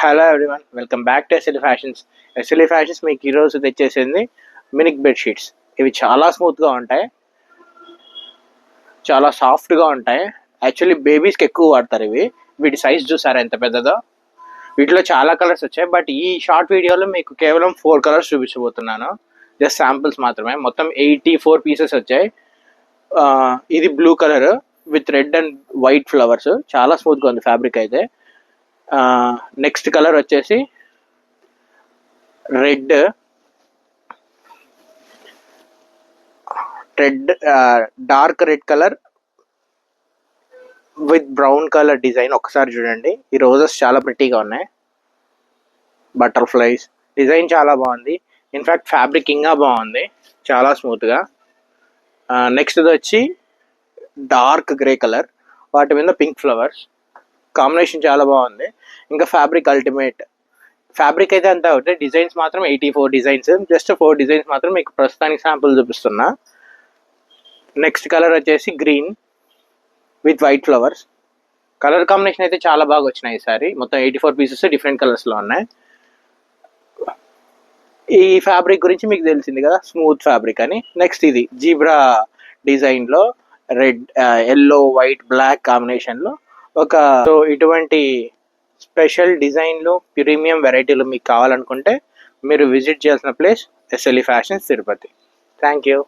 Hello everyone, welcome back to SLE fashions. SLE fashions మీకు ఈరోజు తెచ్చేసింది మినిక్ bedsheets. ఇవి చాలా స్మూత్గా ఉంటాయి, చాలా సాఫ్ట్గా ఉంటాయి. యాక్చువల్లీ బేబీస్కి ఎక్కువ వాడతారు ఇవి. వీటి సైజ్ చూసారా ఎంత పెద్దదో. వీటిలో చాలా కలర్స్ వచ్చాయి, బట్ ఈ షార్ట్ వీడియోలో మీకు కేవలం 4 కలర్స్ చూపించబోతున్నాను. జస్ట్ శాంపిల్స్ మాత్రమే. మొత్తం 84 పీసెస్ వచ్చాయి. ఇది blue colour with red and white flowers. చాలా స్మూత్గా ఉంది ఫ్యాబ్రిక్ అయితే. నెక్స్ట్ కలర్ వచ్చేసి red dark red colour with brown colour design. ఒకసారి చూడండి, ఈ రోజెస్ చాలా ప్రిటీగా ఉన్నాయి. బటర్ఫ్లైస్ డిజైన్ చాలా బాగుంది. ఇన్ఫ్యాక్ట్ ఫ్యాబ్రిక్ ఇంకా బాగుంది, చాలా స్మూత్గా. నెక్స్ట్ వచ్చి డార్క్ గ్రే కలర్, వాటి మీద పింక్ ఫ్లవర్స్. కాంబినేషన్ చాలా బాగుంది. ఇంకా ఫ్యాబ్రిక్ అల్టిమేట్. ఫ్యాబ్రిక్ అయితే అంతా ఒకటి, డిజైన్స్ మాత్రం 84 డిజైన్స్. జస్ట్ 4 డిజైన్స్ మాత్రం మీకు ప్రస్తుతానికి శాంపుల్ చూపిస్తున్నా. నెక్స్ట్ కలర్ వచ్చేసి green with white flowers. Colour combination అయితే చాలా బాగా వచ్చినాయి ఈసారి. మొత్తం 84 పీసెస్ డిఫరెంట్ కలర్స్లో ఉన్నాయి. ఈ ఫ్యాబ్రిక్ గురించి మీకు తెలిసింది కదా, స్మూత్ ఫ్యాబ్రిక్ అని. నెక్స్ట్ ఇది జీబ్రా డిజైన్లో రెడ్, ఎల్లో, వైట్, బ్లాక్ కాంబినేషన్లో సో ఇటువంటి స్పెషల్ డిజైన్లు, ప్రీమియం వెరైటీలు మీకు కావాలనుకుంటే మీరు విజిట్ చేయాల్సిన place SLE fashions Tirupati. Thank you.